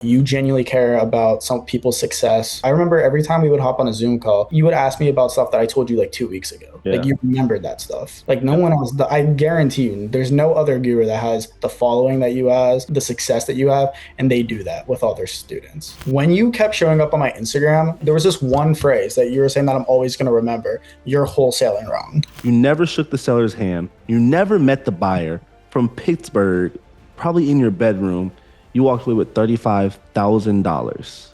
You genuinely care about some people's success. I remember every time we would hop on a Zoom call, you would ask me about stuff that I told you like 2 weeks ago. Yeah. Like you remembered that stuff. Like no one else, I guarantee you, there's no other guru that has the following that you has, the success that you have, and they do that with all their students. When you kept showing up on my Instagram, there was this one phrase that you were saying that I'm always going to remember. You're wholesaling wrong. You never shook the seller's hand. You never met the buyer from Pittsburgh, probably in your bedroom. You walked away with $35,000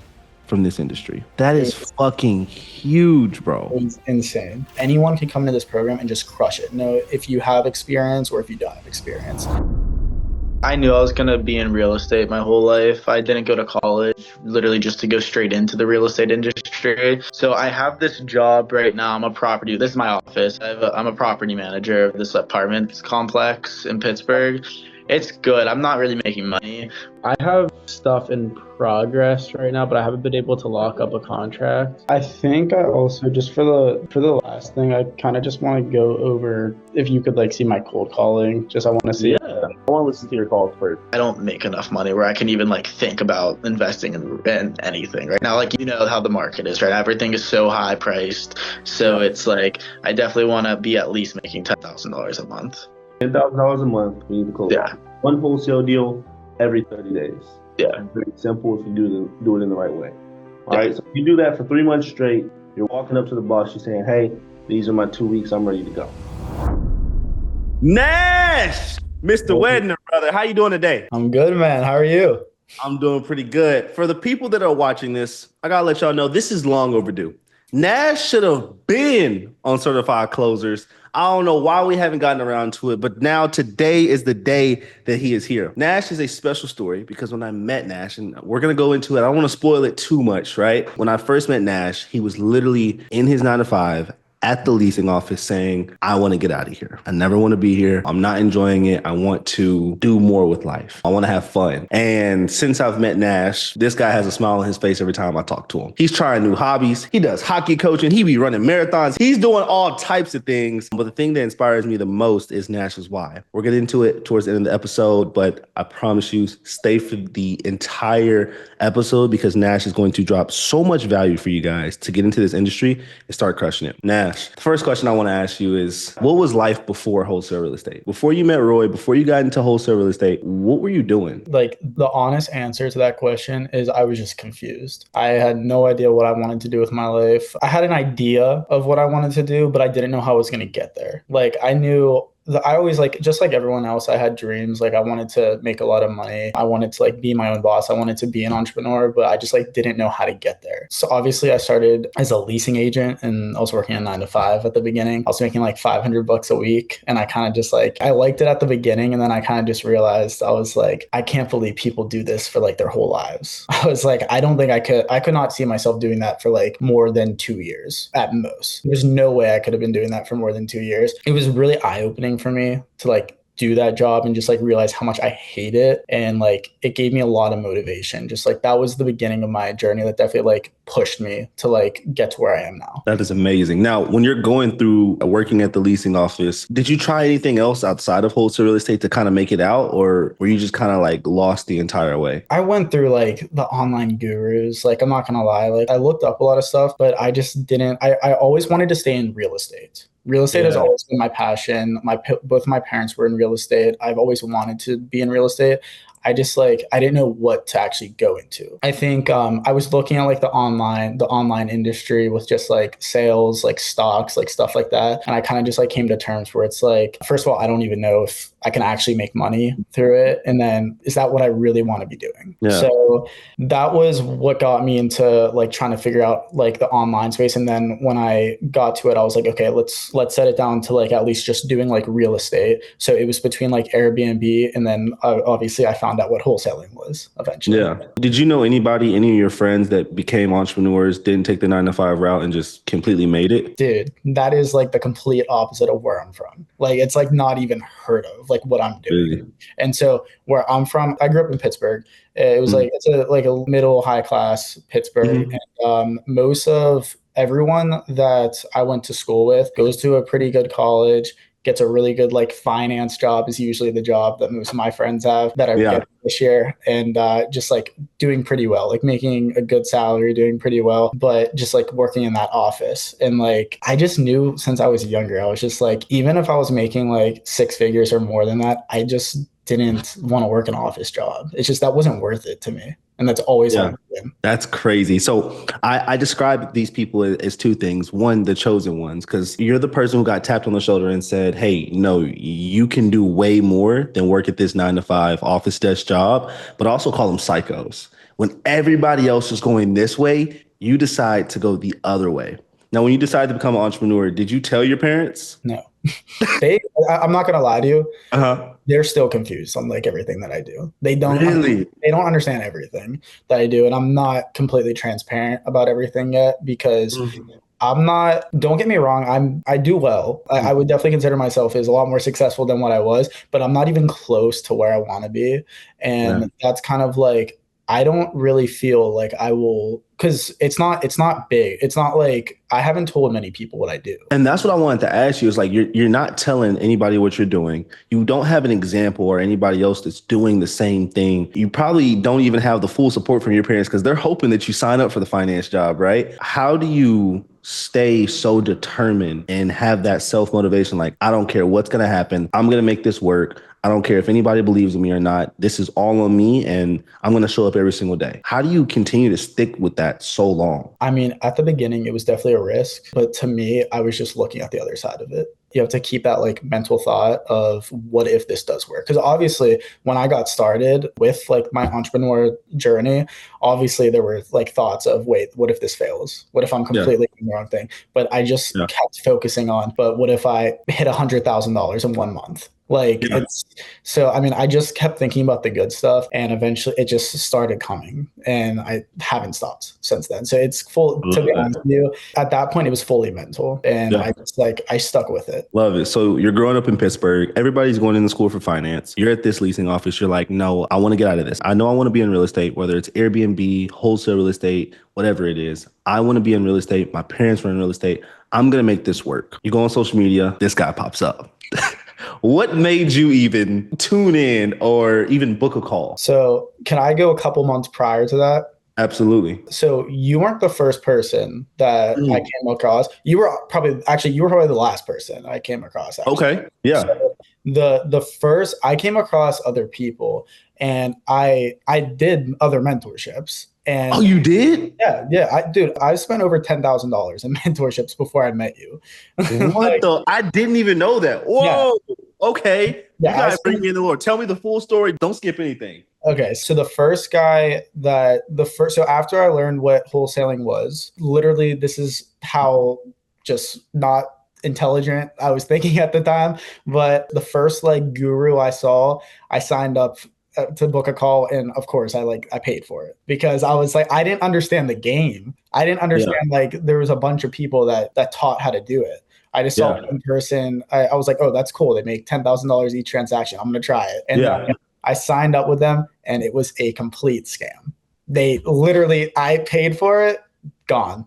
from this industry. That is fucking huge, bro. It's insane. Anyone can come into this program and just crush it. No, if you have experience or if you don't have experience. I knew I was going to be in real estate my whole life. I didn't go to college, literally just to go straight into the real estate industry. So I have this job right now. This is my office. I'm a property manager of this apartment complex in Pittsburgh. It's good. I'm not really making money. I have stuff in progress right now, but I haven't been able to lock up a contract. I think I also, just for the last thing, I kind of just want to go over, if you could like see my cold calling, just I want to see. Yeah, I want to listen to your calls first. I don't make enough money where I can even like think about investing in anything right now. Like, you know how the market is, right? Everything is so high priced. So it's like, I definitely want to be at least making $10,000 a month. $10,000 a month. We need to close. Yeah. One wholesale deal every 30 days. Yeah. It's very simple if you do it in the right way. All right. So if you do that for 3 months straight, you're walking up to the boss, you're saying, hey, these are my 2 weeks, I'm ready to go. Nash, Mr. Wedner, brother, how you doing today? I'm good, man. How are you? I'm doing pretty good. For the people that are watching this, I gotta let y'all know this is long overdue. Nash should have been on Certified Closers. I don't know why we haven't gotten around to it, but now today is the day that he is here. Nash is a special story because when I met Nash, and we're going to go into it, I don't want to spoil it too much, right? When I first met Nash, he was literally in his 9-to-5 at the leasing office saying, I want to get out of here. I never want to be here. I'm not enjoying it. I want to do more with life. I want to have fun. And since I've met Nash, this guy has a smile on his face every time I talk to him. He's trying new hobbies. He does hockey coaching. He be running marathons. He's doing all types of things. But the thing that inspires me the most is Nash's why. We'll get into it towards the end of the episode, but I promise you, stay for the entire episode because Nash is going to drop so much value for you guys to get into this industry and start crushing it. Nash, the first question I want to ask you is, what was life before wholesale real estate? Before you met Roy, before you got into wholesale real estate, what were you doing? Like the honest answer to that question is I was just confused. I had no idea what I wanted to do with my life. I had an idea of what I wanted to do, but I didn't know how I was going to get there. Like I knew I always like, just like everyone else, I had dreams. Like I wanted to make a lot of money. I wanted to like be my own boss. I wanted to be an entrepreneur, but I just like didn't know how to get there. So obviously I started as a leasing agent and I was working a 9-to-5 at the beginning. I was making like $500 a week. And I kind of just like, I liked it at the beginning. And then I kind of just realized I was like, I can't believe people do this for like their whole lives. I was like, I don't think I could not see myself doing that for like more than 2 years at most. There's no way I could have been doing that for more than 2 years. It was really eye-opening for me to like do that job and just like realize how much I hate it. And like, it gave me a lot of motivation. Just like, that was the beginning of my journey that definitely like pushed me to like get to where I am now. That is amazing. Now, when you're going through working at the leasing office, did you try anything else outside of wholesale real estate to kind of make it out? Or were you just kind of like lost the entire way? I went through like the online gurus. Like, I'm not going to lie. Like I looked up a lot of stuff, but I just didn't, I always wanted to stay in real estate. Real estate has always been my passion. Both my parents were in real estate. I've always wanted to be in real estate. I just like, I didn't know what to actually go into. I think I was looking at like the online industry with just like sales, like stocks, like stuff like that. And I kind of just like came to terms where it's like, first of all, I don't even know if I can actually make money through it. And then is that what I really want to be doing? Yeah. So that was what got me into like trying to figure out like the online space. And then when I got to it, I was like, okay, let's set it down to like at least just doing like real estate. So it was between like Airbnb and then obviously I found out what wholesaling was eventually. Yeah. Did you know any of your friends that became entrepreneurs, didn't take the 9-to-5 route and just completely made it? Dude, that is like the complete opposite of where I'm from. Like, it's like not even heard of like what I'm doing. Really? And so where I'm from, I grew up in Pittsburgh. It was like, it's a middle high class Pittsburgh. And most of everyone that I went to school with goes to a pretty good college, gets a really good like finance job is usually the job that most of my friends have that I Yeah. get this year. And just like doing pretty well, like making a good salary, doing pretty well, but just like working in that office. And like, I just knew since I was younger, I was just like, even if I was making like six figures or more than that, I just didn't want to work an office job. It's just that wasn't worth it to me. And that's always Yeah. how it's been. That's crazy. So I describe these people as two things. One, the chosen ones, because you're the person who got tapped on the shoulder and said, hey, no, you can do way more than work at this 9 to 5 office desk job, but also call them psychos. When everybody else is going this way, you decide to go the other way. Now, when you decide to become an entrepreneur, did you tell your parents? No. I'm not gonna lie to you. Uh-huh. They're still confused on like everything that I do. Really? They don't understand everything that I do. And I'm not completely transparent about everything yet because Mhm. I'm not, don't get me wrong, I do well. I would definitely consider myself as a lot more successful than what I was, but I'm not even close to where I want to be. Yeah. And that's kind of like I don't really feel like I will because it's not big. It's not like I haven't told many people what I do. And that's what I wanted to ask you is like you're not telling anybody what you're doing. You don't have an example or anybody else that's doing the same thing. You probably don't even have the full support from your parents because they're hoping that you sign up for the finance job, right? How do you stay so determined and have that self-motivation? Like, I don't care what's going to happen. I'm going to make this work. I don't care if anybody believes in me or not. This is all on me and I'm going to show up every single day. How do you continue to stick with that so long? I mean, at the beginning, it was definitely a risk, but to me, I was just looking at the other side of it. You have to keep that like mental thought of what if this does work? Because obviously, when I got started with like my entrepreneur journey, obviously there were like thoughts of, wait, what if this fails? What if I'm Yeah. completely doing the wrong thing? But I just Yeah. kept focusing on, but what if I hit $100,000 in 1 month? Like Yeah. it's so, I mean, I just kept thinking about the good stuff and eventually it just started coming and I haven't stopped since then. So it's full, I to love be that. honest with you, at that point, it was fully mental and Yeah. I stuck with it. Love it. So you're growing up in Pittsburgh. Everybody's going into school for finance. You're at this leasing office. You're like, no, I want to get out of this. I know I want to be in real estate, whether it's Airbnb, wholesale real estate, whatever it is. I want to be in real estate. My parents were in real estate. I'm going to make this work. You go on social media. This guy pops up. What made you even tune in or even book a call? So can I go a couple months prior to that? Absolutely. So you weren't the first person that I Mm. came across. You were probably the last person I came across. Actually. Okay. Yeah. So the first I came across other people, and I did other mentorships, Oh, and you did? yeah, I spent over $10,000 in mentorships before I met you. What Like, the? I didn't even know that. yeah, Whoa. Okay. You yeah, guys bring me in the Lord. Tell me the full story. Don't skip anything. okay, so so after I learned what wholesaling was, literally this is how just not intelligent I was thinking at the time, but the first like guru I saw, I signed up to book a call and of course I paid for it because I was like I didn't understand the game. I didn't Yeah. understand like there was a bunch of people that taught how to do it. I just saw Yeah. one person. I was like, oh, that's cool. They make $10,000 each transaction. I'm gonna try it. And Yeah. I signed up with them and it was a complete scam. They literally, I paid for it, gone.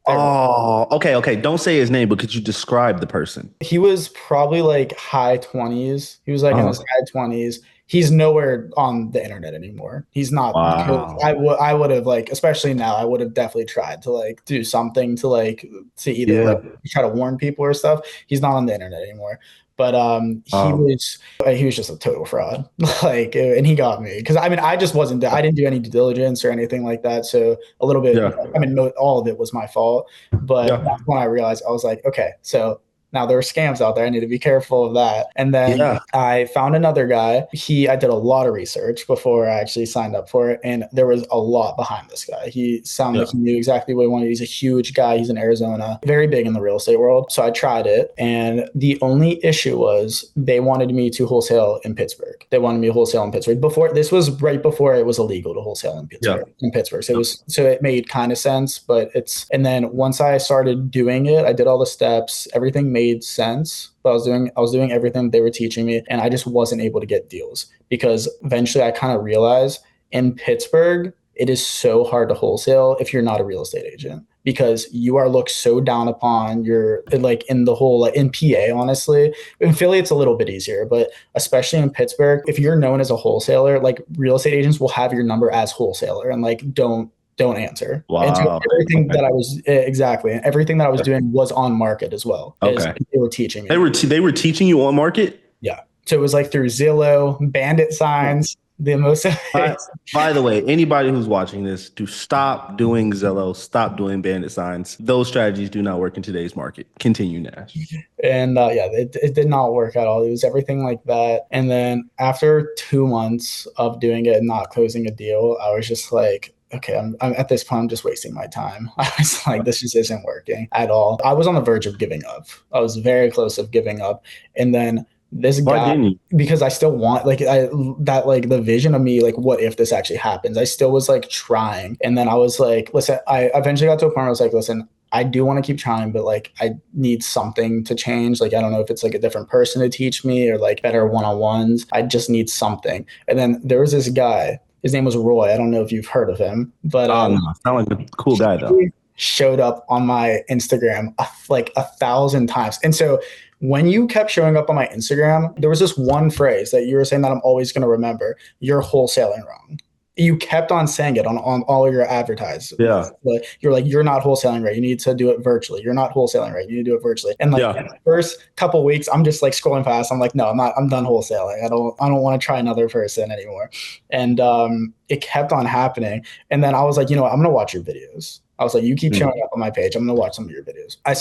Oh, okay. Okay. Don't say his name, but could you describe the person? He was probably like high 20s. He was like in his Oh, high 20s. He's nowhere on the internet anymore. He's not. wow. I would have like, especially now, I would have definitely tried to like do something to like to either Yeah. like try to warn people or stuff. He's not on the internet anymore. But Um, he was just a total fraud. Like, and he got me because I mean I just wasn't I didn't do any due diligence or anything like that. So a little bit. yeah. I mean, no, all of it was my fault. But Yeah. that's when I realized I was like, okay, so now there are scams out there. I need to be careful of that. And then Yeah. I found another guy. I did a lot of research before I actually signed up for it. And there was a lot behind this guy. He sounded Yeah. like he knew exactly what he wanted. He's a huge guy. He's in Arizona, very big in the real estate world. So I tried it. And the only issue was they wanted me to wholesale in Pittsburgh. They wanted me to wholesale in Pittsburgh. This was right before it was illegal to wholesale in Yeah. Pittsburgh. So it made kind of sense, but and then once I started doing it, I did all the steps, everything made sense. But I was doing everything they were teaching me, and I just wasn't able to get deals because eventually I kind of realized in Pittsburgh, it is so hard to wholesale if you're not a real estate agent. because you are looked so down upon. You're like in the whole, like in PA, honestly. In Philly, it's a little bit easier, but especially in Pittsburgh, if you're known as a wholesaler, like real estate agents will have your number as wholesaler and like don't answer. And so Wow. everything Okay. that I was exactly, and everything that I was doing was on market as well. Is Okay. they were teaching me. They were teaching you on market? Yeah. So it was like through Zillow, bandit signs, the most. By the way, anybody who's watching this, do stop doing Zillow, stop doing bandit signs. Those strategies do not work in today's market. Continue, Nash. And yeah, it did not work at all. It was everything like that. And then after 2 months of doing it and not closing a deal, I was just like, okay, I'm at this point, I'm just wasting my time. I was like, this just isn't working at all. I was on the verge of giving up. I was very close of giving up. And then this Why guy, didn't you? because I still want like that like the vision of me, like what if this actually happens? I still was like trying. And then I was like, listen, I eventually got to a point where I was like, listen, I do want to keep trying, but like I need something to change. Like I don't know if it's like a different person to teach me or like better one-on-ones. I just need something. And then there was this guy. His name was Roy. I don't know if you've heard of him, but No, sound like a cool guy though. he showed up on my Instagram like 1,000 times. And so when you kept showing up on my Instagram, there was this one phrase that you were saying that I'm always going to remember. You're wholesaling wrong. You kept on saying it on all your advertisements. Yeah. But you're like, you're not wholesaling right. You need to do it virtually. You're not wholesaling right. You need to do it virtually. And like in the first couple weeks, I'm just like scrolling past. I'm like, no, I'm done wholesaling. I don't want to try another person anymore. And it kept on happening. And then I was like, you know what? I'm gonna watch your videos. I was like, you keep showing up on my page. I'm going to watch some of your videos. I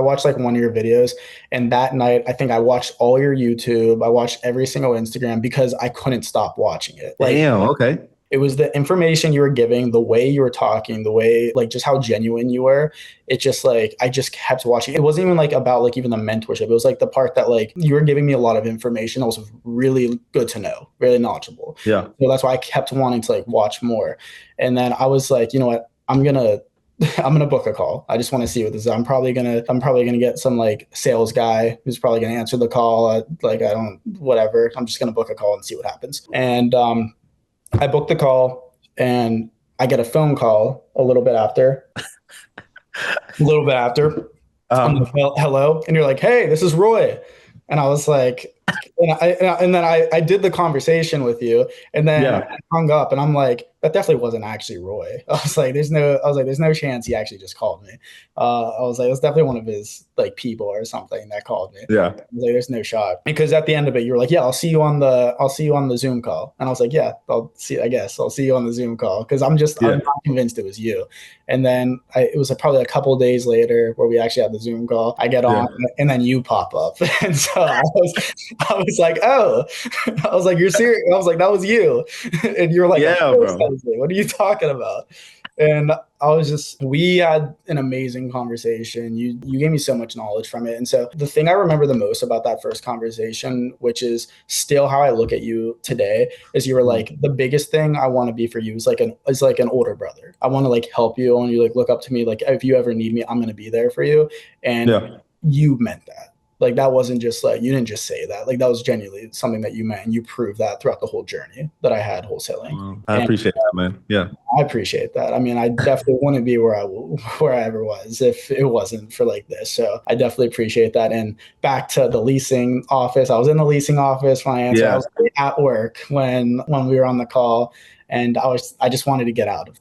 watched like one of your videos. And that night, I think I watched all your YouTube. I watched every single Instagram because I couldn't stop watching it. Like, damn, okay. It was the information you were giving, the way you were talking, the way, like just how genuine you were. It just like, I just kept watching. It wasn't even like about like even the mentorship. It was like the part that like you were giving me a lot of information that was really good to know, really knowledgeable. Yeah. So that's why I kept wanting to like watch more. And then I was like, you know what? I'm gonna book a call. I just want to see what this is. I'm probably gonna get some like sales guy who's probably gonna answer the call. Whatever. I'm just gonna book a call and see what happens. And I booked the call, and I get a phone call a little bit after. I'm like, hello, and you're like, hey, this is Roy, and I was like. And then I did the conversation with you, and then I hung up, and I'm like, that definitely wasn't actually Roy. I was like, there's no chance he actually just called me. I was like, it was definitely one of his like people or something that called me. Yeah. I was like, there's no shot. Because at the end of it, you were like, yeah, I'll see you on the Zoom call. And I was like, yeah, I'll see you on the Zoom call. Cause I'm not convinced it was you. And then it was probably a couple of days later where we actually had the Zoom call. I get on and then you pop up. And so I was like, oh, I was like, you're serious? I was like, that was you. And you're like, yeah, bro. What are you talking about? And we had an amazing conversation. You gave me so much knowledge from it. And so the thing I remember the most about that first conversation, which is still how I look at you today, is you were like, the biggest thing I want to be for you is like an older brother. I want to like help you. I want you to like look up to me. Like if you ever need me, I'm going to be there for you. And you meant that. Like that wasn't just like, you didn't just say that. Like that was genuinely something that you meant, and you proved that throughout the whole journey that I had wholesaling. I appreciate that, man. Yeah. I appreciate that. I mean, I definitely wouldn't be where I ever was if it wasn't for like this. So I definitely appreciate that. And back to the leasing office, I was in the leasing office when I answered. I was at work when we were on the call. And I just wanted to get out of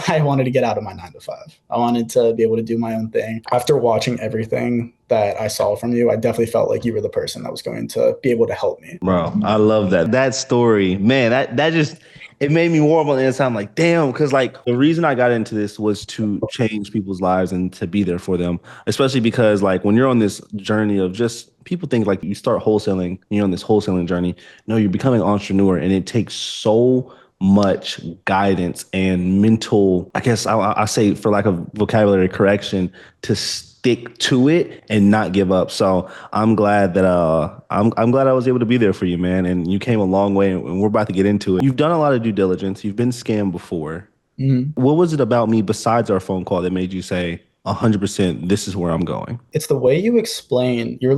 I wanted to get out of my 9 to 5. I wanted to be able to do my own thing. After watching everything that I saw from you, I definitely felt like you were the person that was going to be able to help me. Bro, I love that. That story, man, that just, it made me warm on the inside. I'm like, damn, because like the reason I got into this was to change people's lives and to be there for them, especially because like when you're on this journey of just, people think like you start wholesaling, you're on this wholesaling journey. No, you're becoming an entrepreneur, and it takes so much guidance and mental, I guess I say for lack of vocabulary correction, to stick to it and not give up. So I'm glad that I'm glad I was able to be there for you, man. And you came a long way, and we're about to get into it. You've done a lot of due diligence. You've been scammed before. Mm-hmm. What was it about me besides our phone call that made you say 100% this is where I'm going? It's the way you explain. You're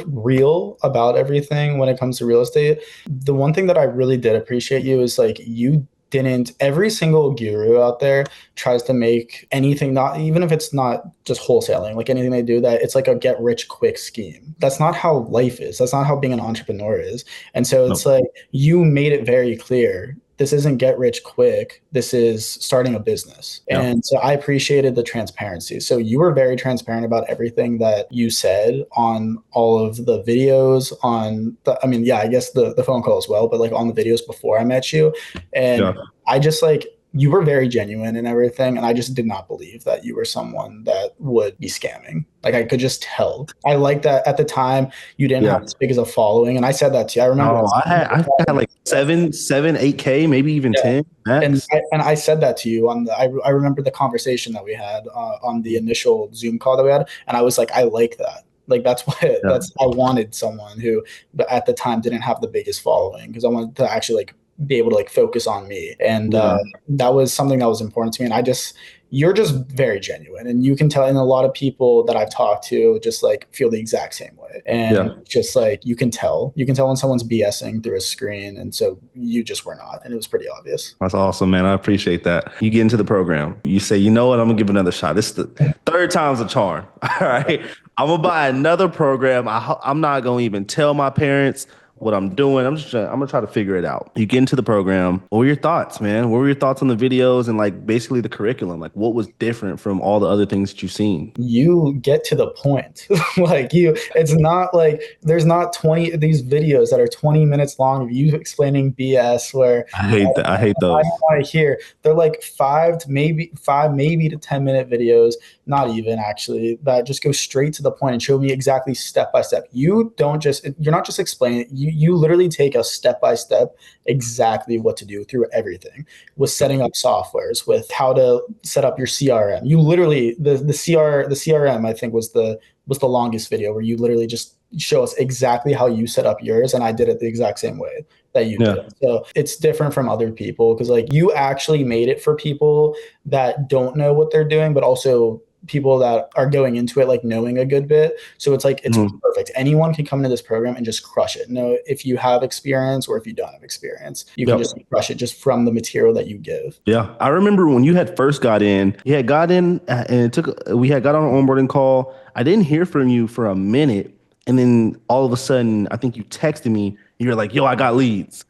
real about everything when it comes to real estate. The one thing that I really did appreciate you is like you didn't, every single guru out there tries to make anything, not even if it's not just wholesaling, like anything they do, that it's like a get rich quick scheme. That's not how life is. That's not how being an entrepreneur is. And so it's Nope. like you made it very clear, this isn't get rich quick. This is starting a business. Yeah. And so I appreciated the transparency. So you were very transparent about everything that you said on all of the videos, on the, I mean, yeah, I guess the phone call as well, but like on the videos before I met you. And Yeah. I just like, you were very genuine and everything. And I just did not believe that you were someone that would be scamming. Like I could just tell. I like that at the time you didn't have Yeah. as big as a following. And I said that to you. I remember. No, I had like 8K, maybe even Yeah. 10 max. And I said that to you on the, I remember the conversation that we had on the initial Zoom call that we had. And I was like, I like that. Like that's what Yeah. I wanted someone who at the time didn't have the biggest following, because I wanted to actually like be able to like focus on me. And Yeah. that was something that was important to me. And you're just very genuine, and you can tell, and a lot of people that I've talked to just like feel the exact same way. And Yeah. just like you can tell when someone's BSing through a screen. And so you just were not, and it was pretty obvious. That's awesome, man. I appreciate that. You get into the program. You say, you know what? I'm gonna give another shot. This is the third time's a charm. All right. I'm gonna buy another program. I'm not gonna even tell my parents what I'm doing. I'm gonna try to figure it out. You get into the program. What were your thoughts, man? What were your thoughts on the videos and like basically the curriculum? Like what was different from all the other things that you've seen? You get to the point. Like it's not like there's not 20 these videos that are 20 minutes long of you explaining BS where I hate that. I hate I those. don't want to hear. They're like 5 maybe to 10 minute videos, not even actually, that just go straight to the point and show me exactly step by step. You're not just explaining it. You literally take a step by step exactly what to do through everything, with setting up softwares, with how to set up your CRM. You literally the CRM I think was the longest video, where you literally just show us exactly how you set up yours, and I did it the exact same way that you Yeah. did. So it's different from other people, because like you actually made it for people that don't know what they're doing, but also people that are going into it like knowing a good bit. So it's like it's Mhm. perfect. Anyone can come into this program and just crush it. No, if you have experience or if you don't have experience, you can Yep. just crush it just from the material that you give. Yeah, I remember when you had first got in. You had got in, and we had got on an onboarding call. I didn't hear from you for a minute, and then all of a sudden, I think you texted me. And you're like, "Yo, I got leads.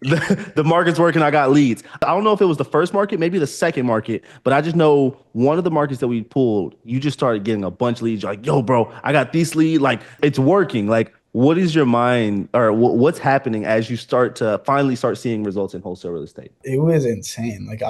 Like, the market's working. I got leads." I don't know if it was the first market, maybe the second market, but I just know one of the markets that we pulled, you just started getting a bunch of leads. You're like, "Yo, bro, I got these leads. Like, it's working." Like, what is your mind, or what's happening as you finally start seeing results in wholesale real estate? It was insane. Like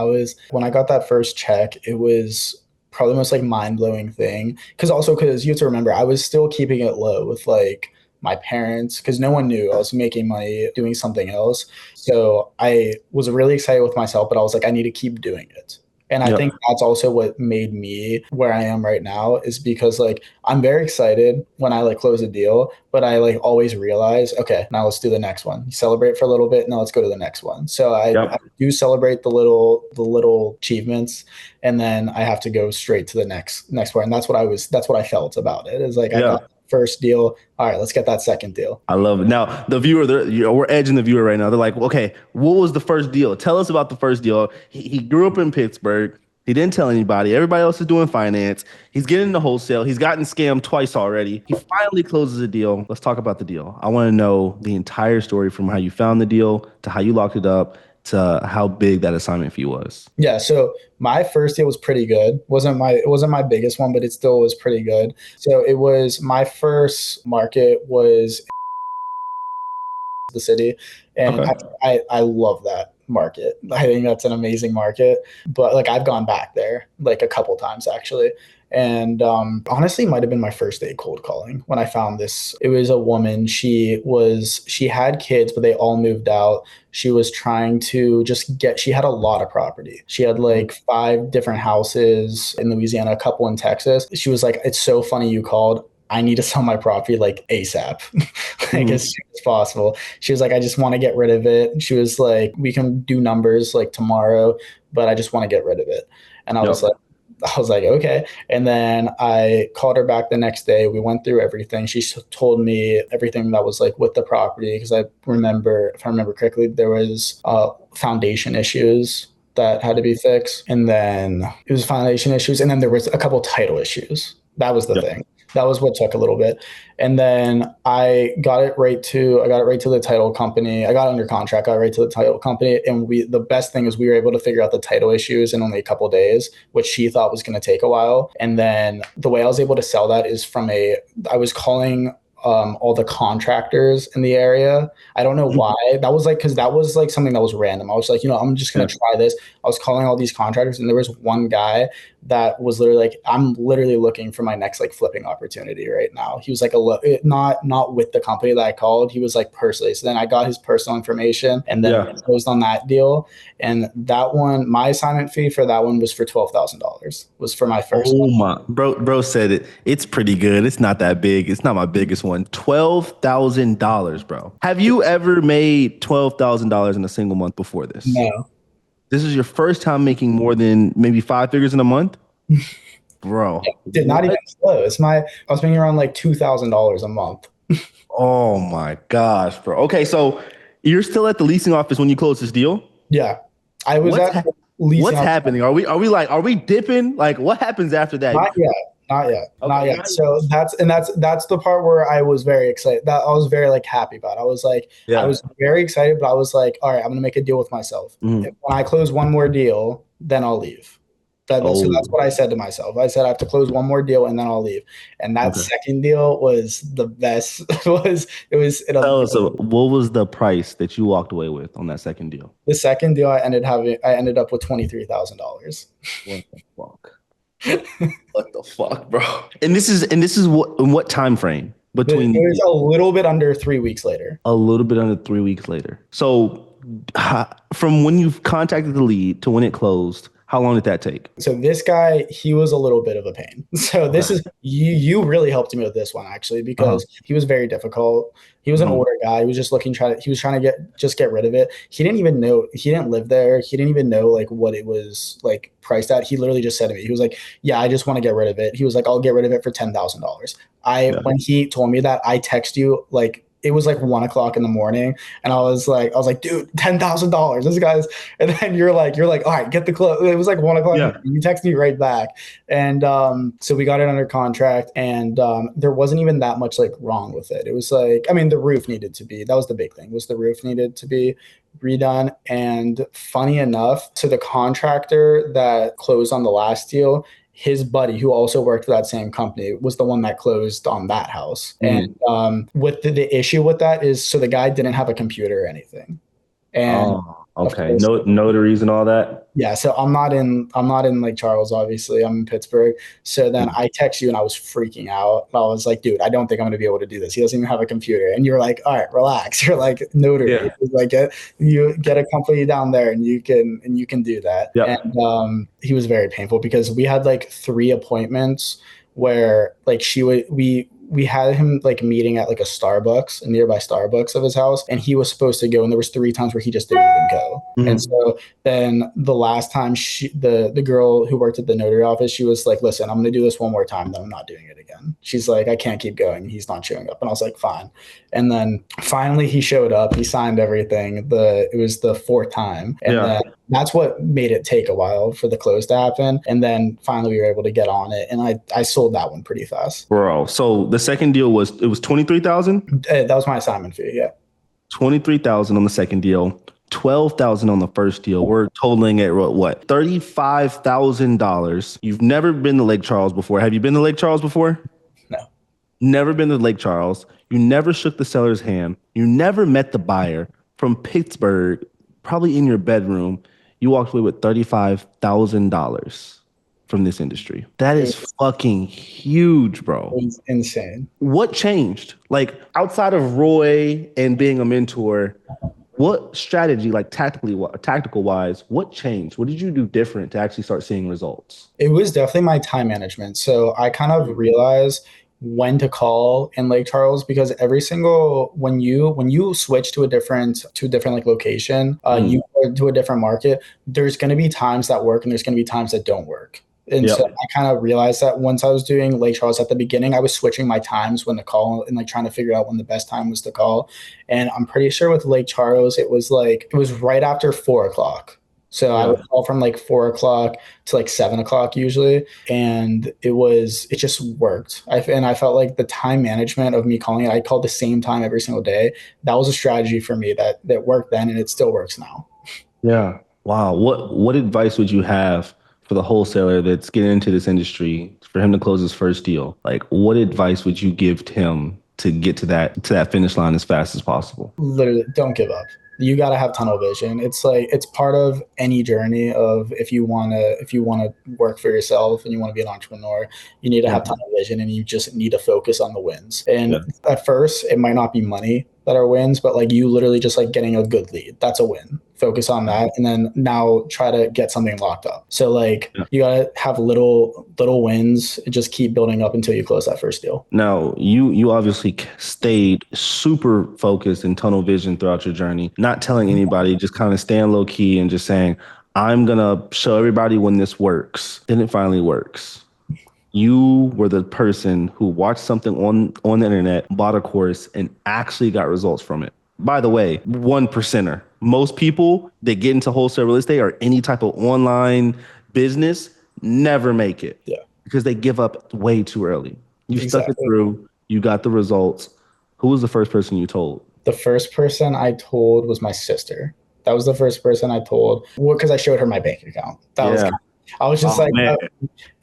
when I got that first check, it was probably the most like mind-blowing thing. Because you have to remember, I was still keeping it low with like my parents, because no one knew I was making money doing something else. So I was really excited with myself, but I was like, I need to keep doing it. And I Yep. think that's also what made me where I am right now, is because like I'm very excited when I like close a deal, but I like always realize, okay, now let's do the next one. Celebrate for a little bit, now let's go to the next one. So I Yep. do celebrate the little achievements, and then I have to go straight to the next one. And that's what I felt about it. Is like I Yeah. got the first deal. All right, let's get that second deal. I love it. Now, the viewer, we're edging the viewer right now. They're like, okay, what was the first deal? Tell us about the first deal. He grew up in Pittsburgh. He didn't tell anybody. Everybody else is doing finance. He's getting into wholesale. He's gotten scammed twice already. He finally closes a deal. Let's talk about the deal. I want to know the entire story, from how you found the deal to how you locked it up to how big that assignment fee was. Yeah, so my first deal was pretty good. It wasn't my biggest one, but it still was pretty good. So it was, my first market was the city, and Okay. I love that market. I think that's an amazing market. But like I've gone back there like a couple times actually. And honestly, it might have been my first day cold calling when I found this. It was a woman. She had kids, but they all moved out. She was trying to she had a lot of property. She had like 5 different houses in Louisiana, a couple in Texas. She was like, "It's so funny you called. I need to sell my property like ASAP, like Mhm. as soon as possible." She was like, "I just want to get rid of it." She was like, "We can do numbers like tomorrow, but I just want to get rid of it." And I was Yep. like, I was like, okay. And then I called her back the next day. We went through everything. She told me everything that was like with the property because I remember, if I remember correctly, there was foundation issues that had to be fixed, and then it was foundation issues, and then there was a couple title issues. That was the thing. That was what took a little bit. And then I got it right to the title company. I got under contract, got right to the title company. And the best thing is we were able to figure out the title issues in only a couple days, which she thought was going to take a while. And then the way I was able to sell that is I was calling all the contractors in the area. I don't know why. That was like, because that was like something that was random. I was like, I'm just going to try this. I was calling all these contractors, and there was one guy that was literally like, I'm literally looking for my next like flipping opportunity right now. He was like not with the company that I called. He was like personally. So then I got his personal information, and then closed on that deal. And that one, my assignment fee for that one was for $12,000. Was for my first. Oh my, bro said it. It's pretty good. It's not that big. It's not my biggest one. $12,000, bro. Have you ever made $12,000 in a single month before this? No. This is your first time making more than maybe 5 figures in a month? Bro. Dude, not even close. I was making around like $2,000 a month. Oh my gosh, bro. Okay, so you're still at the leasing office when you close this deal? Yeah. I was at leasing. What's happening? Are we dipping? Like, what happens after that? Not yet. Not yet. So that's the part where I was very excited. That I was very like happy about. I was like, I was very excited, but I was like, all right, I'm gonna make a deal with myself. When I close one more deal, then I'll leave. So that's what I said to myself. I said I have to close one more deal and then I'll leave. And that second deal was the best. Tell us, what was the price that you walked away with on that second deal? The second deal I ended up with $23,000. What the fuck? What the fuck, bro? And this is what time frame between? It was a little bit under 3 weeks later. A little bit under 3 weeks later. So from when you've contacted the lead to when it closed, how long did that take? So this guy, he was a little bit of a pain. So this is you really helped me with this one actually, because he was very difficult. He was an older guy. He was just he was trying to get rid of it. He didn't even know, he didn't live there. He didn't even know like what it was like priced at. He literally just said to me, he was like, yeah, I just want to get rid of it. He was like, I'll get rid of it for $10,000. When he told me that, I text you like, it was like 1:00 in the morning, and I was like, dude, $10,000. This guy's, and then you're like, all right, get the clothes. It was like 1:00. Yeah. You text me right back, and so we got it under contract, and there wasn't even that much like wrong with it. It was like, I mean, the roof needed to be. That was the big thing. Was the roof needed to be redone? And funny enough, to the contractor that closed on the last deal, his buddy, who also worked for that same company, was the one that closed on that house. And with the issue with that is, so the guy didn't have a computer or anything. And okay, notaries and all that. Yeah, so I'm not in Lake Charles, obviously. I'm in Pittsburgh. So then I text you and I was freaking out. I was like, dude, I don't think I'm gonna be able to do this. He doesn't even have a computer. And you're like, all right, relax. You're like, notary. Yeah. Like you get a company down there and you can do that. Yep. And he was very painful because we had like 3 appointments where like we had him like meeting at like a nearby Starbucks of his house, and he was supposed to go, and there was 3 times where he just didn't even go. And so then the last time the girl who worked at the notary office, she was like, listen, I'm going to do this one more time, then I'm not doing it again. She's like, I can't keep going. He's not showing up. And I was like, fine. And then finally he showed up, he signed everything. It was the 4th time. And then that's what made it take a while for the close to happen. And then finally we were able to get on it. And I sold that one pretty fast. Bro, so the second deal was $23,000? That was my assignment fee, yeah. $23,000 on the second deal, $12,000 on the first deal. We're totaling at what? $35,000. You've never been to Lake Charles before. Have you been to Lake Charles before? No. Never been to Lake Charles. You never shook the seller's hand. You never met the buyer from Pittsburgh, probably in your bedroom. You walked away with $35,000 from this industry. That is fucking huge, bro. It's insane. What changed? Like outside of Roy and being a mentor, what strategy, like tactical wise, what changed? What did you do different to actually start seeing results? It was definitely my time management. So I kind of realized when to call in Lake Charles, because when you switch to a different like location, you go to a different market, there's going to be times that work and there's going to be times that don't work. And so Yep. I kind of realized that once I was doing Lake Charles at the beginning, I was switching my times when to call and like trying to figure out when the best time was to call. And I'm pretty sure with Lake Charles, it was right after 4 o'clock. So I Yeah. would call from like 4 o'clock to like 7 o'clock usually. And it just worked. And I felt like the time management of me calling it, I called the same time every single day. That was a strategy for me that worked then and it still works now. Yeah. Wow. What advice would you have for the wholesaler that's getting into this industry for him to close his first deal? Like, what advice would you give to him to get to that finish line as fast as possible? Literally, don't give up. You got to have tunnel vision. It's like it's part of any journey of if you want to work for yourself and you want to be an entrepreneur, you need to Yeah. have tunnel vision and you just need to focus on the wins. And Yeah. at first, it might not be money that are wins, but like you literally just like getting a good lead. That's a win. Focus on that and then now try to get something locked up. So like Yeah. you got to have little wins and just keep building up until you close that first deal. Now, you obviously stayed super focused and tunnel vision throughout your journey, not telling anybody, just kind of staying low key and just saying, I'm gonna show everybody when this works. Then it finally works. You were the person who watched something on the internet, bought a course, and actually got results from it. By the way, 1%er. Most people that get into wholesale real estate or any type of online business never make it Yeah, because they give up way too early. You stuck it exactly. through, you got the results. Who was the first person you told? The first person I told was my sister. That was the first person I told. Well, because I showed her my bank account. That was Yeah. kind of, I was just Oh like, man.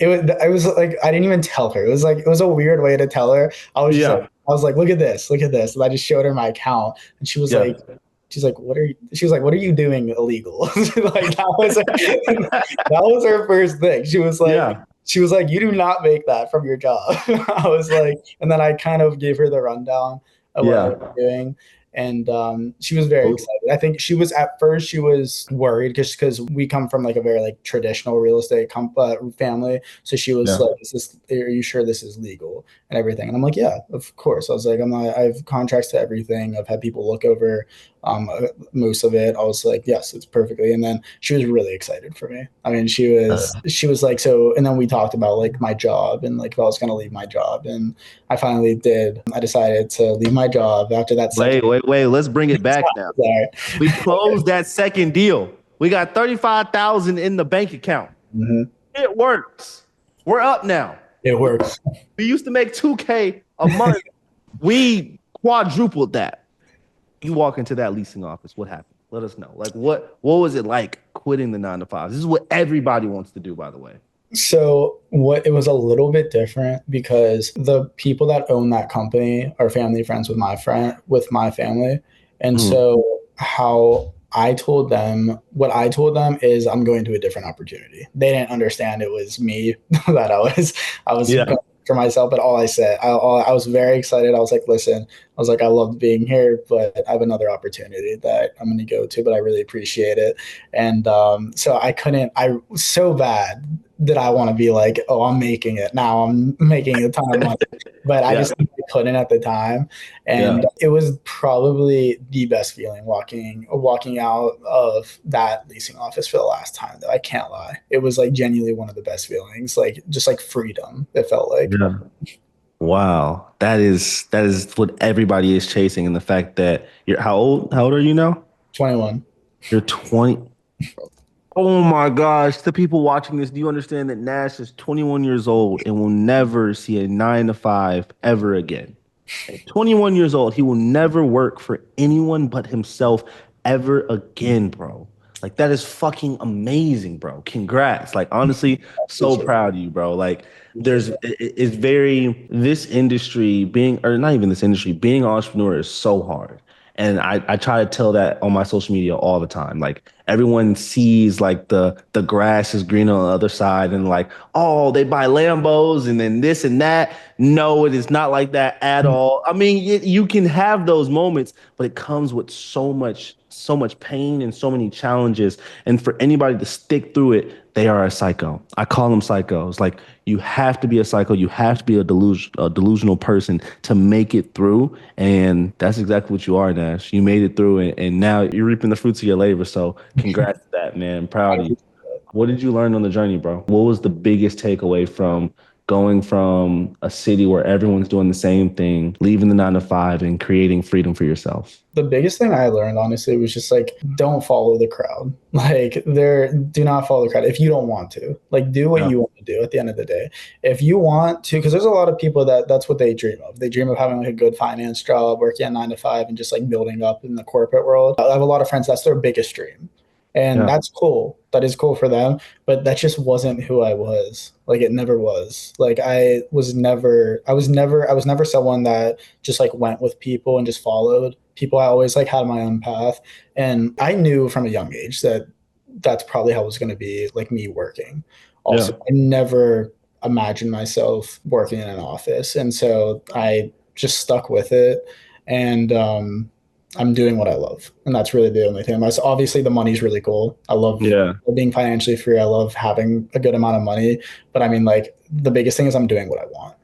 it was like I didn't even tell her. It was a weird way to tell her. Yeah. I was like, look at this, and I just showed her my account, and Yeah. she's like, what are you doing illegal? Like that was that was her first thing. Yeah. She was like, you do not make that from your job. I was like, and then I kind of gave her the rundown of what I Yeah. was doing. And she was very Oh, excited. I think at first she was worried because we come from like a very like traditional real estate family. So she was yeah. like, are you sure this is legal and everything? And I'm like, yeah, of course. I was like, I have contracts to everything. I've had people look over most of it. I was like, yes, it's perfectly. And then she was really excited for me. I mean, she was like, so, and then we talked about like my job and like if I was going to leave my job. And I finally did. I decided to leave my job after that second. Wait. Let's bring it back now. Sorry. We closed that second deal. We got 35,000 in the bank account. Mhm. It works. We're up now. It works. We used to make 2K a month. We quadrupled that. You walk into that leasing office. What happened? Let us know. Like what was it like quitting the 9 to 5? This is what everybody wants to do, by the way. So what it was a little bit different because the people that own that company are family friends with my family. And Mhm. so what I told them is I'm going to a different opportunity. They didn't understand it was me that I was Yeah. going for myself, but all I said, I was very excited. I was like, listen, I was like, I love being here, but I have another opportunity that I'm going to go to, but I really appreciate it. And so I was so bad that I want to be like, oh, I'm making it now. I'm making a ton of money, but I Yeah. just couldn't at the time. Yeah. And it was probably the best feeling walking out of that leasing office for the last time, though. I can't lie. It was like genuinely one of the best feelings, like just like freedom, it felt like. Yeah. Wow. That is what everybody is chasing. And the fact that you're how old are you now? 21. You're 20. Oh my gosh. The people watching this, do you understand that Nash is 21 years old and will never see a 9 to 5 ever again? At 21 years old, he will never work for anyone but himself ever again, bro. Like that is fucking amazing, bro. Congrats. Like honestly, so proud of you, bro. Like it's very this industry being or not even this industry, being an entrepreneur is so hard. And I try to tell that on my social media all the time. Like everyone sees like the grass is green on the other side and like, oh, they buy Lambos and then this and that. No, it is not like that at all. I mean, you can have those moments, but it comes with so much pain and so many challenges. And for anybody to stick through it, they are a psycho. I call them psychos. Like you have to be a psycho. You have to be a delusional person to make it through. And that's exactly what you are, Nash. You made it through and now you're reaping the fruits of your labor. So congrats to that, man. I'm proud of you. What did you learn on the journey, bro? What was the biggest takeaway from going from a city where everyone's doing the same thing, leaving the 9 to 5 and creating freedom for yourself? The biggest thing I learned, honestly, was just like, don't follow the crowd. Do not follow the crowd if you don't want to. Like, do what Yeah. you want to do at the end of the day. If you want to, because there's a lot of people that's what they dream of. They dream of having like a good finance job, working at 9 to 5, and just like building up in the corporate world. I have a lot of friends, that's their biggest dream. And Yeah. that's cool. That is cool for them. But that just wasn't who I was. Like, it never was. Like, I was never someone that just like went with people and just followed people. I always like had my own path. And I knew from a young age that that's probably how it was going to be, like me working. Also, Yeah. I never imagined myself working in an office. And so I just stuck with it. And I'm doing what I love. And that's really the only thing. Obviously, the money's really cool. I love Yeah. being financially free. I love having a good amount of money. But I mean, like, the biggest thing is I'm doing what I want.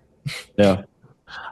Yeah.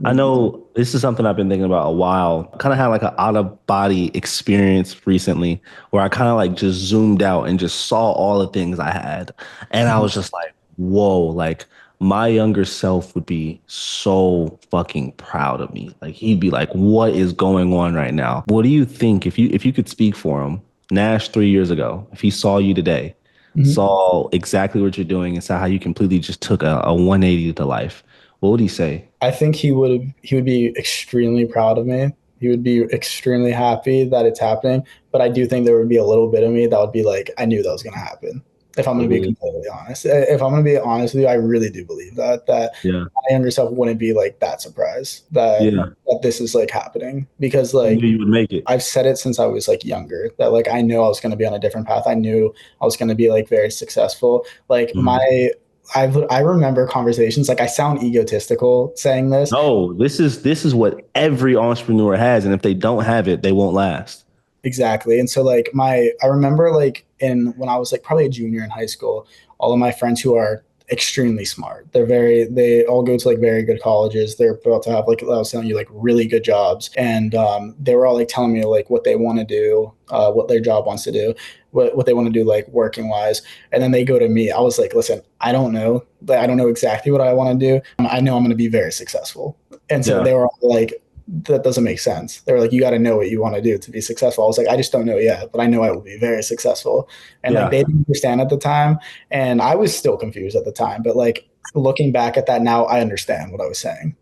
I know this is something I've been thinking about a while. Kind of had like an out of body experience recently where I kind of like just zoomed out and just saw all the things I had. And I was just like, whoa, like my younger self would be so fucking proud of me. Like he'd be like, what is going on right now? What do you think if you could speak for him, Nash 3 years ago, if he saw you today, Mhm. saw exactly what you're doing and saw how you completely just took a 180 to life, what would he say? I think he would be extremely proud of me. He would be extremely happy that it's happening. But I do think there would be a little bit of me that would be like, I knew that was going to happen. If I'm going to be Ooh, completely honest, if I'm going to be honest with you, I really do believe that yeah. my younger self wouldn't be like that surprised Yeah. that this is like happening, because You like knew you would make it. I've said it since I was like younger, that like I knew I was going to be on a different path. I knew I was going to be like very successful. Like Mhm. I remember conversations, like I sound egotistical saying this. No, this is what every entrepreneur has, and if they don't have it, they won't last. Exactly. And so like I remember like in when I was like probably a junior in high school, all of my friends who are extremely smart. They all go to like very good colleges. They're about to have, like I was telling you, like really good jobs. And they were all like telling me like what they want to do, what their job wants to do, what they want to do like working wise. And then they go to me. I was like, listen, I don't know. I don't know exactly what I want to do. I know I'm going to be very successful. And so Yeah. they were all like, that doesn't make sense. They were like, you got to know what you want to do to be successful. I was like, I just don't know yet, but I know I will be very successful. And like Yeah. they didn't understand at the time, and I was still confused at the time. But like looking back at that now, I understand what I was saying.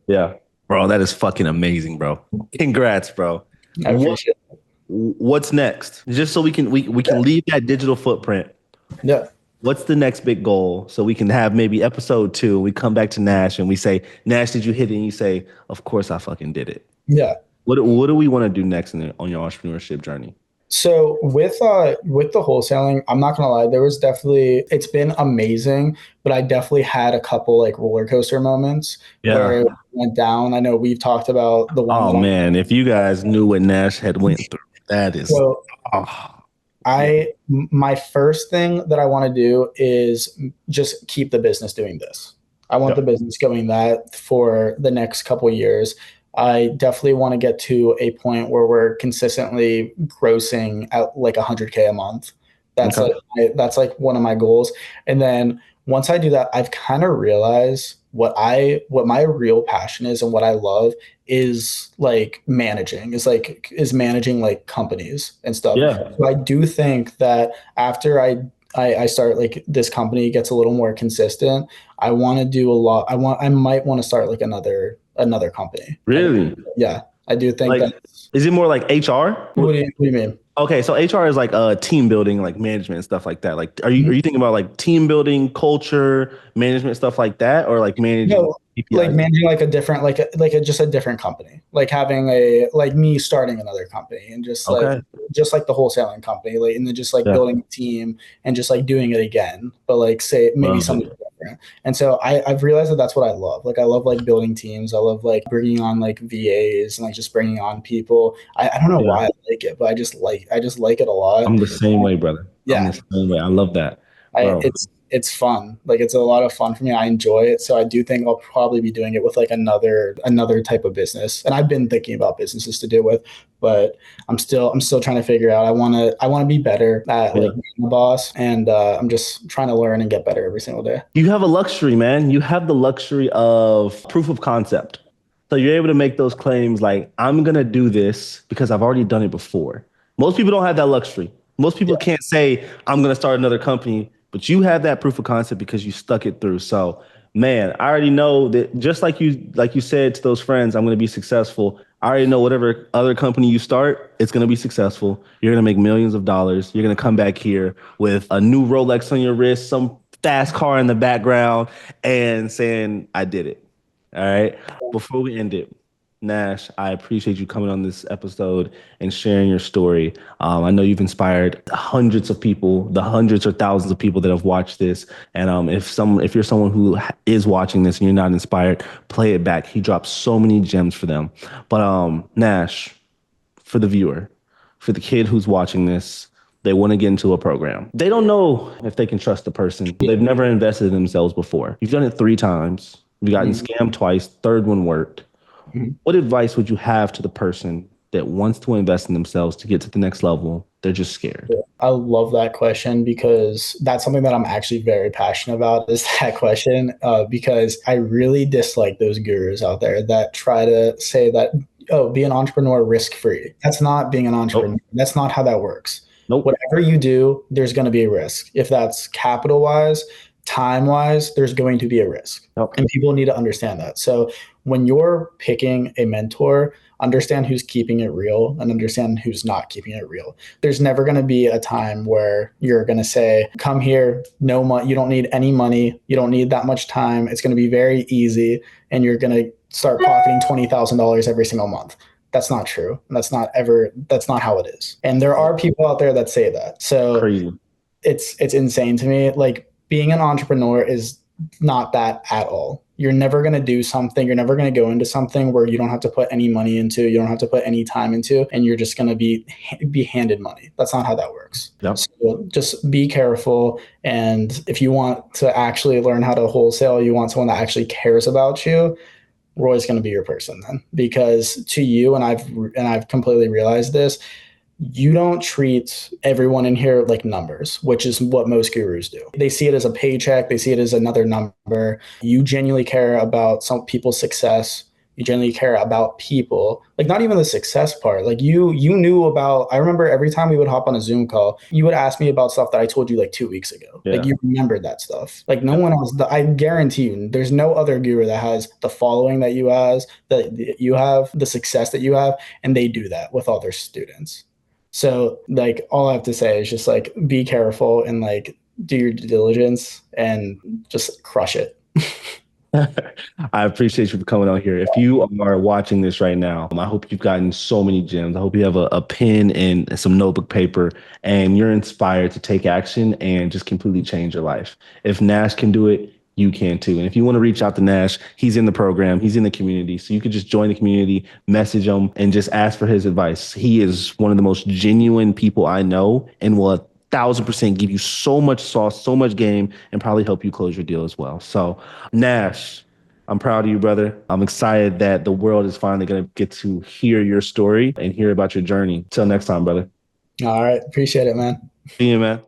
Yeah. Bro, that is fucking amazing, bro. Congrats, bro. I What appreciate what's next? Just so we can leave that digital footprint. it. Yeah. What's the next big goal? So we can have maybe episode 2. We come back to Nash and we say, Nash, did you hit it? And you say, of course I fucking did it. Yeah. What do we want to do next on your entrepreneurship journey? So with the wholesaling, I'm not gonna lie, there was definitely, it's been amazing, but I definitely had a couple like roller coaster moments where Yeah. it went down. I know we've talked about the one Oh that man, if you guys knew what Nash had went through, that is so oh, yeah. my first thing that I want to do is just keep the business doing this. I want Yeah. the business going that for the next couple of years. I definitely want to get to a point where we're consistently grossing at like 100K a month. That's Okay. like that's like one of my goals. And then once I do that, I've kind of realized what my real passion is and what I love is like is managing like companies and stuff. Yeah. So I do think that after I start like this company gets a little more consistent, I want to do a lot. I might want to start like another company. Really? Yeah, I do think Like, that. is it more like HR? What do you mean? Okay, so HR is like team building, like management and stuff like that. Like, are you Mhm. are you thinking about like team building, culture, management, stuff like that, or like managing No, like KPIs? managing like a different just a different company, like having a like me starting another company and Okay. just like the wholesaling company, like, and then just like Yeah. building a team and just like doing it again, but like say maybe Love something it. different. And so I've realized that that's what I love. Like I love like building teams. I love like bringing on like VAs and like just bringing on people. I don't know Yeah. why I like it, but I just like it a lot. I'm the same way, brother. I'm Yeah, the same way. I love that, I bro. it's fun. Like it's a lot of fun for me. I enjoy it. So I do think I'll probably be doing it with like another type of business. And I've been thinking about businesses to do with, but I'm still trying to figure out. I want to be better at like being a boss, and I'm just trying to learn and get better every single day. You have a luxury, man. You have the luxury of proof of concept. So you're able to make those claims like, I'm going to do this because I've already done it before. Most people don't have that luxury. Most people can't say, I'm going to start another company, but you have that proof of concept because you stuck it through. So, man, I already know that just like you said to those friends, I'm going to be successful. I already know whatever other company you start, it's going to be successful. You're going to make millions of dollars. You're going to come back here with a new Rolex on your wrist, some fast car in the background, and saying, I did it. All right. Before we end it, Nash, I appreciate you coming on this episode and sharing your story. I know you've inspired hundreds of people, the hundreds or thousands of people that have watched this. And if you're someone who is watching this and you're not inspired, play it back. He dropped so many gems for them. But Nash, for the viewer, for the kid who's watching this, they want to get into a program. They don't know if they can trust the person. They've never invested in themselves before. You've done it 3 times. You've gotten scammed twice. Third one worked. What advice would you have to the person that wants to invest in themselves to get to the next level? They're just scared. I love that question because that's something that I'm actually very passionate about is that question because I really dislike those gurus out there that try to say that, oh, be an entrepreneur risk-free. That's not being an entrepreneur. Nope. That's not how that works. Nope. Whatever you do, there's going to be a risk. If that's capital-wise, time-wise, there's going to be a risk. Nope. And people need to understand that. So when you're picking a mentor, understand who's keeping it real and understand who's not keeping it real. There's never going to be a time where you're going to say, come here, no money, you don't need any money, you don't need that much time. It's going to be very easy and you're going to start pocketing $20,000 every single month. That's not true. That's not how it is. And there are people out there that say that. So crazy. It's insane to me. Like being an entrepreneur is not that at all. You're never going to do something. You're never going to go into something where you don't have to put any money into, you don't have to put any time into, and you're just going to be handed money. That's not how that works. Yep. So just be careful. And if you want to actually learn how to wholesale, you want someone that actually cares about you, Roy's going to be your person then. Because to you, and I've completely realized this, you don't treat everyone in here like numbers, which is what most gurus do. They see it as a paycheck. They see it as another number. You genuinely care about some people's success. You genuinely care about people, like not even the success part. Like you knew about, I remember every time we would hop on a Zoom call, you would ask me about stuff that I told you like 2 weeks ago. Yeah. Like you remembered that stuff. Like no one else, I guarantee you, there's no other guru that has the following that you have, the success that you have, and they do that with all their students. So like all I have to say is just like be careful and like do your due diligence and just crush it. I appreciate you for coming on here. If you are watching this right now, I hope you've gotten so many gems. I hope you have a pen and some notebook paper and you're inspired to take action and just completely change your life. If Nash can do it, you can too. And if you want to reach out to Nash, he's in the program, he's in the community. So you could just join the community, message him, and just ask for his advice. He is one of the most genuine people I know and will 1,000% give you so much sauce, so much game, and probably help you close your deal as well. So Nash, I'm proud of you, brother. I'm excited that the world is finally going to get to hear your story and hear about your journey. Till next time, brother. All right. Appreciate it, man. See you, man.